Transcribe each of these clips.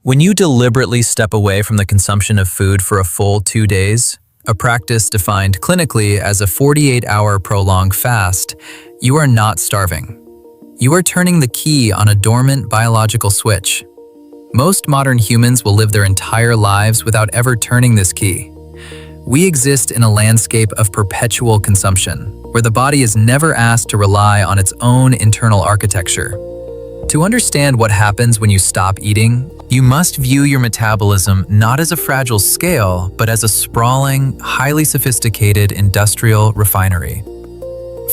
When you deliberately step away from the consumption of food for a full 2 days, a practice defined clinically as a 48-hour prolonged fast, you are not starving. You are turning the key on a dormant biological switch. Most modern humans will live their entire lives without ever turning this key. We exist in a landscape of perpetual consumption, where the body is never asked to rely on its own internal architecture. To understand what happens when you stop eating, you must view your metabolism not as a fragile scale, but as a sprawling, highly sophisticated industrial refinery.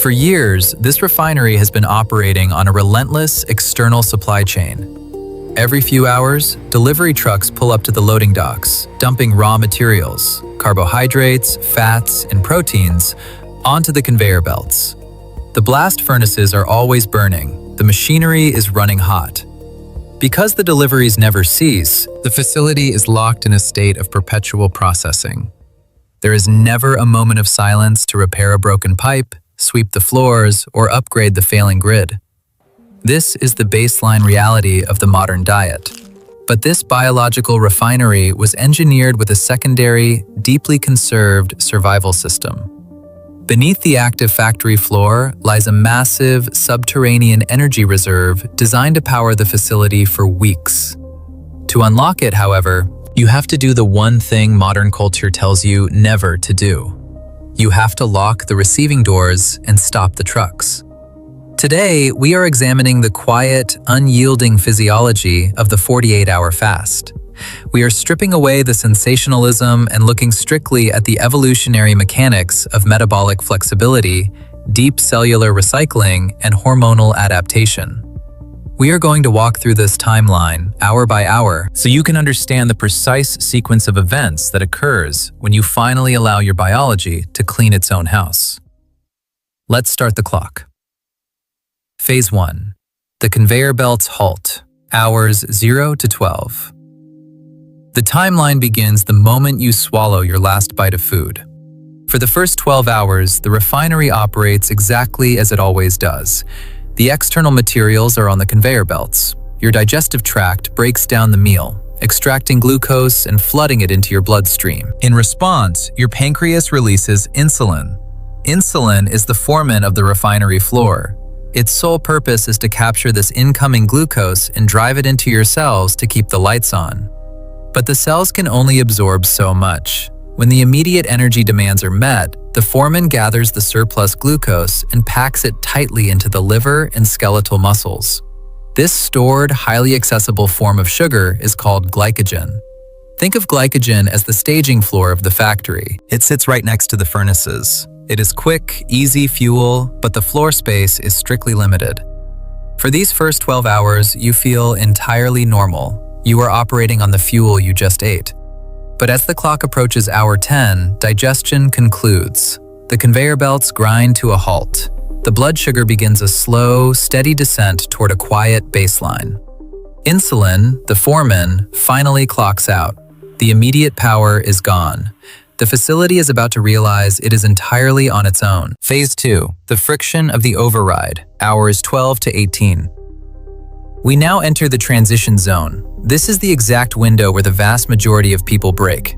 For years, this refinery has been operating on a relentless external supply chain. Every few hours, delivery trucks pull up to the loading docks, dumping raw materials, carbohydrates, fats, and proteins onto the conveyor belts. The blast furnaces are always burning. The machinery is running hot. Because the deliveries never cease, the facility is locked in a state of perpetual processing. There is never a moment of silence to repair a broken pipe, sweep the floors, or upgrade the failing grid. This is the baseline reality of the modern diet. But this biological refinery was engineered with a secondary, deeply conserved survival system. Beneath the active factory floor lies a massive subterranean energy reserve designed to power the facility for weeks. To unlock it, however, you have to do the one thing modern culture tells you never to do. You have to lock the receiving doors and stop the trucks. Today, we are examining the quiet, unyielding physiology of the 48-hour fast. We are stripping away the sensationalism and looking strictly at the evolutionary mechanics of metabolic flexibility, deep cellular recycling, and hormonal adaptation. We are going to walk through this timeline, hour by hour, so you can understand the precise sequence of events that occurs when you finally allow your biology to clean its own house. Let's start the clock. Phase 1. The conveyor belts halt, hours 0 to 12. The timeline begins the moment you swallow your last bite of food. For the first 12 hours, the refinery operates exactly as it always does. The external materials are on the conveyor belts. Your digestive tract breaks down the meal, extracting glucose and flooding it into your bloodstream. In response, your pancreas releases insulin. Insulin is the foreman of the refinery floor. Its sole purpose is to capture this incoming glucose and drive it into your cells to keep the lights on. But the cells can only absorb so much. When the immediate energy demands are met, the foreman gathers the surplus glucose and packs it tightly into the liver and skeletal muscles. This stored, highly accessible form of sugar is called glycogen. Think of glycogen as the staging floor of the factory. It sits right next to the furnaces. It is quick, easy fuel, but the floor space is strictly limited. For these first 12 hours, you feel entirely normal. You are operating on the fuel you just ate. But as the clock approaches hour 10, digestion concludes. The conveyor belts grind to a halt. The blood sugar begins a slow, steady descent toward a quiet baseline. Insulin, the foreman, finally clocks out. The immediate power is gone. The facility is about to realize it is entirely on its own. Phase 2, the friction of the override, hours 12 to 18. We now enter the transition zone. This is the exact window where the vast majority of people break.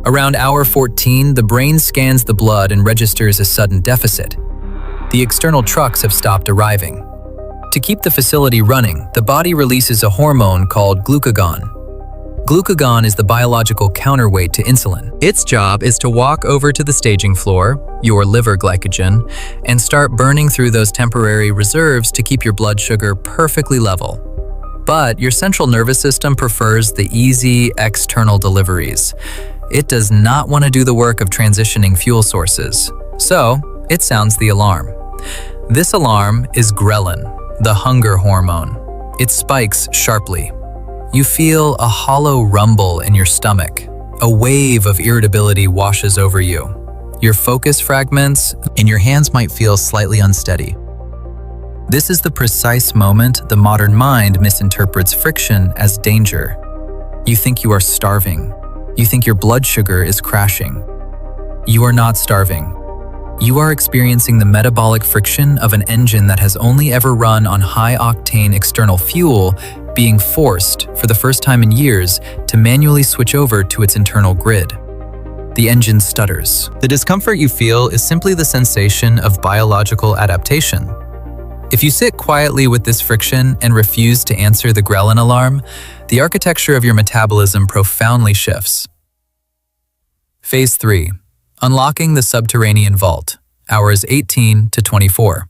Around hour 14, the brain scans the blood and registers a sudden deficit. The external trucks have stopped arriving. To keep the facility running, the body releases a hormone called glucagon. Glucagon is the biological counterweight to insulin. Its job is to walk over to the staging floor, your liver glycogen, and start burning through those temporary reserves to keep your blood sugar perfectly level. But your central nervous system prefers the easy external deliveries. It does not want to do the work of transitioning fuel sources. So, it sounds the alarm. This alarm is ghrelin, the hunger hormone. It spikes sharply. You feel a hollow rumble in your stomach. A wave of irritability washes over you. Your focus fragments, and your hands might feel slightly unsteady. This is the precise moment the modern mind misinterprets friction as danger. You think you are starving. You think your blood sugar is crashing. You are not starving. You are experiencing the metabolic friction of an engine that has only ever run on high-octane external fuel being forced, for the first time in years, to manually switch over to its internal grid. The engine stutters. The discomfort you feel is simply the sensation of biological adaptation. If you sit quietly with this friction and refuse to answer the ghrelin alarm, the architecture of your metabolism profoundly shifts. Phase 3. Unlocking the subterranean vault, hours 18 to 24.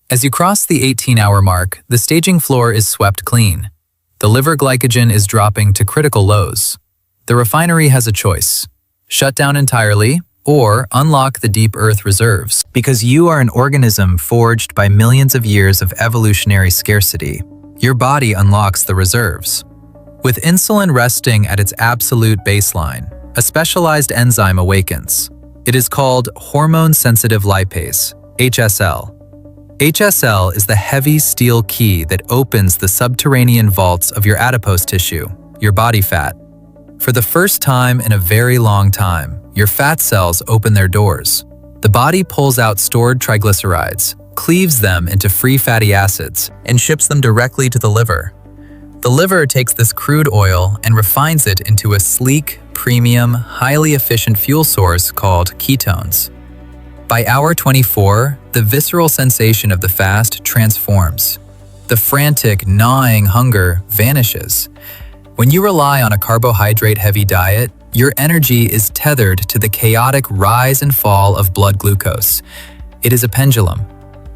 As you cross the 18-hour mark, the staging floor is swept clean. The liver glycogen is dropping to critical lows. The refinery has a choice: shut down entirely or unlock the deep earth reserves. Because you are an organism forged by millions of years of evolutionary scarcity, your body unlocks the reserves. With insulin resting at its absolute baseline, a specialized enzyme awakens. It is called hormone-sensitive lipase, HSL. HSL is the heavy steel key that opens the subterranean vaults of your adipose tissue, your body fat. For the first time in a very long time, your fat cells open their doors. The body pulls out stored triglycerides, cleaves them into free fatty acids, and ships them directly to the liver. The liver takes this crude oil and refines it into a sleek, premium, highly efficient fuel source called ketones. By hour 24, the visceral sensation of the fast transforms. The frantic, gnawing hunger vanishes. When you rely on a carbohydrate-heavy diet, your energy is tethered to the chaotic rise and fall of blood glucose. It is a pendulum.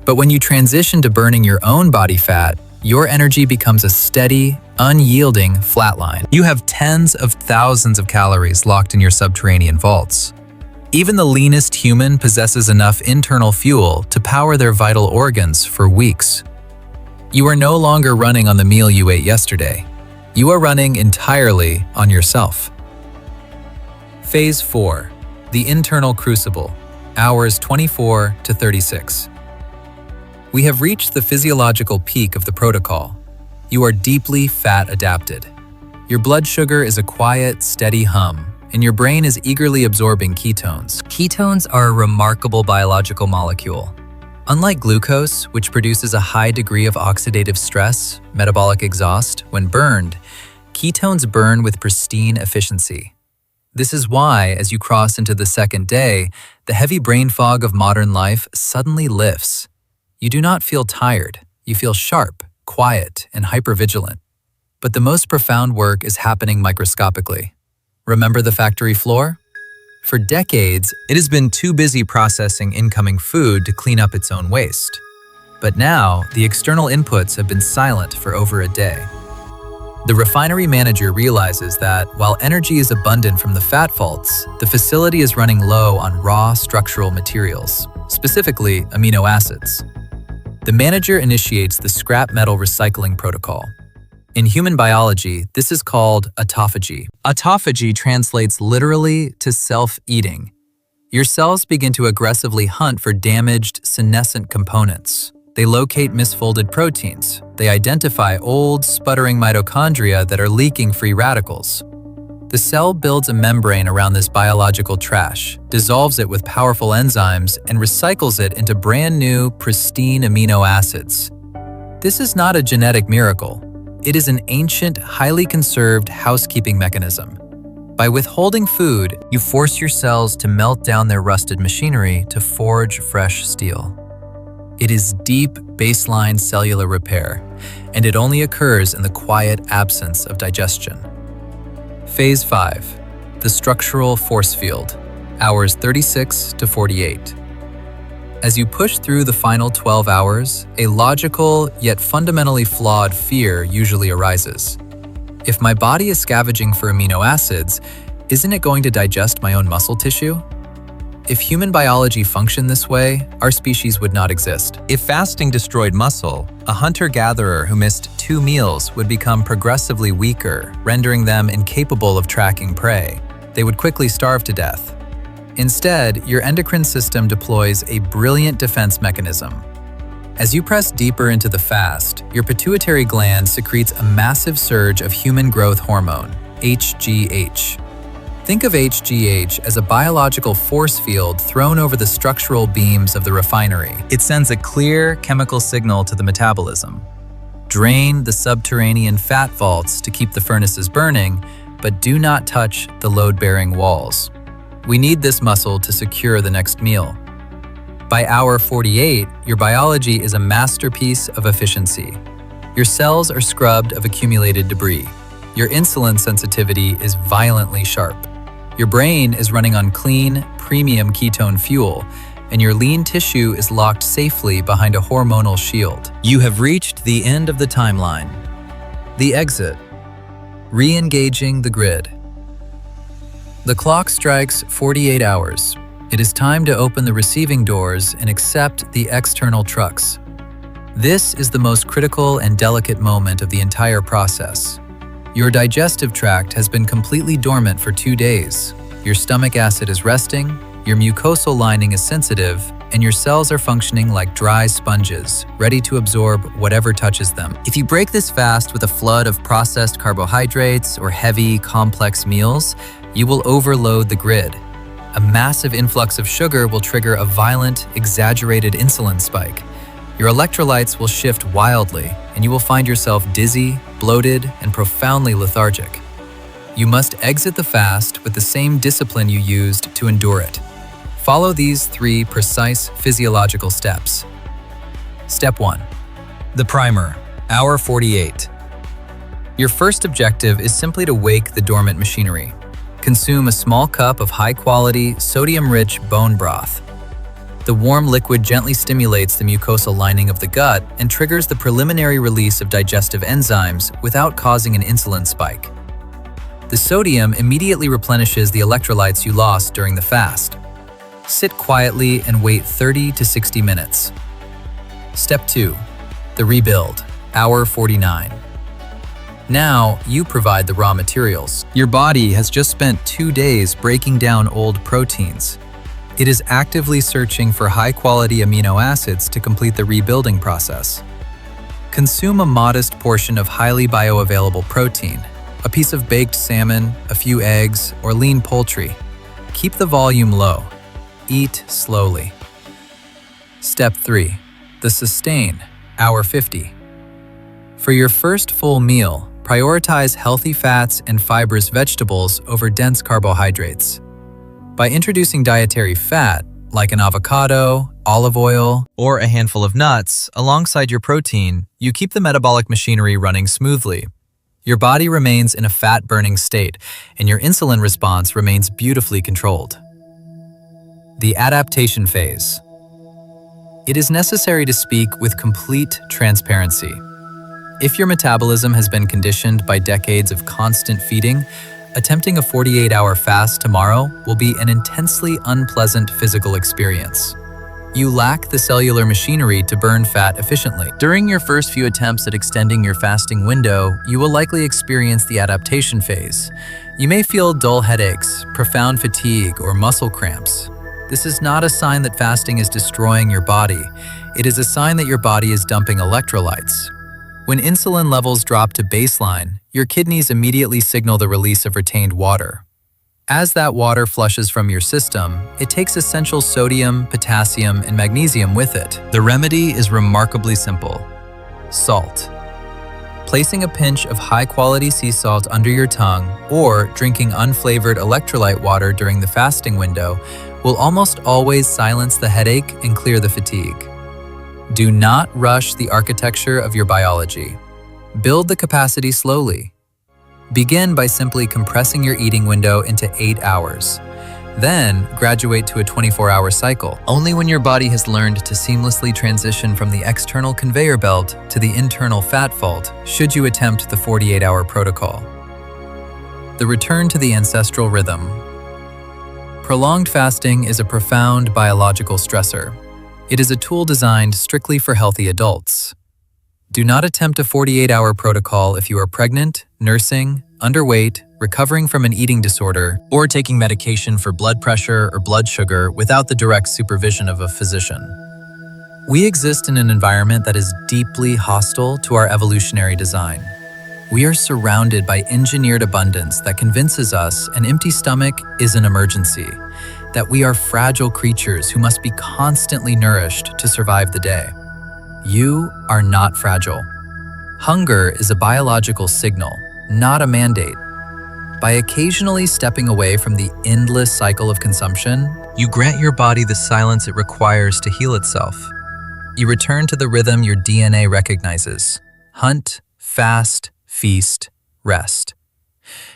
But when you transition to burning your own body fat, your energy becomes a steady, unyielding flatline. You have tens of thousands of calories locked in your subterranean vaults. Even the leanest human possesses enough internal fuel to power their vital organs for weeks. You are no longer running on the meal you ate yesterday. You are running entirely on yourself. Phase 4. The internal crucible, hours 24 to 36. We have reached the physiological peak of the protocol. You are deeply fat adapted. Your blood sugar is a quiet, steady hum, and your brain is eagerly absorbing ketones. Ketones are a remarkable biological molecule. Unlike glucose, which produces a high degree of oxidative stress, metabolic exhaust, when burned, ketones burn with pristine efficiency. This is why, as you cross into the second day, the heavy brain fog of modern life suddenly lifts. You do not feel tired. You feel sharp, quiet, and hypervigilant. But the most profound work is happening microscopically. Remember the factory floor? For decades, it has been too busy processing incoming food to clean up its own waste. But now, the external inputs have been silent for over a day. The refinery manager realizes that while energy is abundant from the fat vaults, the facility is running low on raw structural materials, specifically amino acids. The manager initiates the scrap metal recycling protocol. In human biology, this is called autophagy. Autophagy translates literally to self-eating. Your cells begin to aggressively hunt for damaged, senescent components. They locate misfolded proteins. They identify old, sputtering mitochondria that are leaking free radicals. The cell builds a membrane around this biological trash, dissolves it with powerful enzymes, and recycles it into brand new, pristine amino acids. This is not a genetic miracle. It is an ancient, highly conserved housekeeping mechanism. By withholding food, you force your cells to melt down their rusted machinery to forge fresh steel. It is deep, baseline cellular repair, and it only occurs in the quiet absence of digestion. Phase 5. The structural force field, hours 36 to 48. As you push through the final 12 hours, a logical yet fundamentally flawed fear usually arises. If my body is scavenging for amino acids, isn't it going to digest my own muscle tissue? If human biology functioned this way, our species would not exist. If fasting destroyed muscle, a hunter-gatherer who missed 2 meals would become progressively weaker, rendering them incapable of tracking prey. They would quickly starve to death. Instead, your endocrine system deploys a brilliant defense mechanism. As you press deeper into the fast, your pituitary gland secretes a massive surge of human growth hormone, HGH. Think of HGH as a biological force field thrown over the structural beams of the refinery. It sends a clear chemical signal to the metabolism. Drain the subterranean fat vaults to keep the furnaces burning, but do not touch the load-bearing walls. We need this muscle to secure the next meal. By hour 48, your biology is a masterpiece of efficiency. Your cells are scrubbed of accumulated debris. Your insulin sensitivity is violently sharp. Your brain is running on clean, premium ketone fuel, and your lean tissue is locked safely behind a hormonal shield. You have reached the end of the timeline. The exit. Re-engaging the grid. The clock strikes 48 hours. It is time to open the receiving doors and accept the external trucks. This is the most critical and delicate moment of the entire process. Your digestive tract has been completely dormant for 2 days. Your stomach acid is resting, your mucosal lining is sensitive, and your cells are functioning like dry sponges, ready to absorb whatever touches them. If you break this fast with a flood of processed carbohydrates or heavy, complex meals, you will overload the grid. A massive influx of sugar will trigger a violent, exaggerated insulin spike. Your electrolytes will shift wildly, and you will find yourself dizzy, bloated, and profoundly lethargic. You must exit the fast with the same discipline you used to endure it. Follow these 3 precise physiological steps. Step 1. The primer, hour 48. Your first objective is simply to wake the dormant machinery. Consume a small cup of high-quality, sodium-rich bone broth. The warm liquid gently stimulates the mucosal lining of the gut and triggers the preliminary release of digestive enzymes without causing an insulin spike. The sodium immediately replenishes the electrolytes you lost during the fast. Sit quietly and wait 30 to 60 minutes. Step 2. The rebuild, hour 49. Now, you provide the raw materials. Your body has just spent 2 days breaking down old proteins. It is actively searching for high-quality amino acids to complete the rebuilding process. Consume a modest portion of highly bioavailable protein, a piece of baked salmon, a few eggs, or lean poultry. Keep the volume low. Eat slowly. Step 3. The sustain, hour 50. For your first full meal, prioritize healthy fats and fibrous vegetables over dense carbohydrates. By introducing dietary fat, like an avocado, olive oil, or a handful of nuts, alongside your protein, you keep the metabolic machinery running smoothly. Your body remains in a fat-burning state, and your insulin response remains beautifully controlled. The adaptation phase. It is necessary to speak with complete transparency. If your metabolism has been conditioned by decades of constant feeding, attempting a 48-hour fast tomorrow will be an intensely unpleasant physical experience. You lack the cellular machinery to burn fat efficiently. During your first few attempts at extending your fasting window, you will likely experience the adaptation phase. You may feel dull headaches, profound fatigue, or muscle cramps. This is not a sign that fasting is destroying your body. It is a sign that your body is dumping electrolytes. When insulin levels drop to baseline, your kidneys immediately signal the release of retained water. As that water flushes from your system, it takes essential sodium, potassium, and magnesium with it. The remedy is remarkably simple. Salt. Placing a pinch of high-quality sea salt under your tongue or drinking unflavored electrolyte water during the fasting window will almost always silence the headache and clear the fatigue. Do not rush the architecture of your biology. Build the capacity slowly. Begin by simply compressing your eating window into 8 hours. Then graduate to a 24-hour cycle. Only when your body has learned to seamlessly transition from the external conveyor belt to the internal fat vault should you attempt the 48-hour protocol. The return to the ancestral rhythm. Prolonged fasting is a profound biological stressor. It is a tool designed strictly for healthy adults. Do not attempt a 48-hour protocol if you are pregnant, nursing, underweight, recovering from an eating disorder, or taking medication for blood pressure or blood sugar without the direct supervision of a physician. We exist in an environment that is deeply hostile to our evolutionary design. We are surrounded by engineered abundance that convinces us an empty stomach is an emergency, that we are fragile creatures who must be constantly nourished to survive the day. You are not fragile. Hunger is a biological signal, not a mandate. By occasionally stepping away from the endless cycle of consumption, you grant your body the silence it requires to heal itself. You return to the rhythm your DNA recognizes: hunt, fast, feast, rest.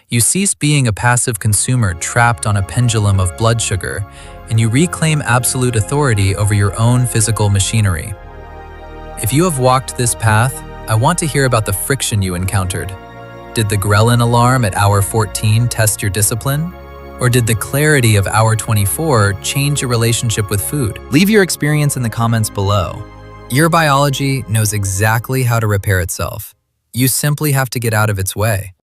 You cease being a passive consumer trapped on a pendulum of blood sugar, and you reclaim absolute authority over your own physical machinery. If you have walked this path, I want to hear about the friction you encountered. Did the ghrelin alarm at hour 14 test your discipline? Or did the clarity of hour 24 change your relationship with food? Leave your experience in the comments below. Your biology knows exactly how to repair itself. You simply have to get out of its way.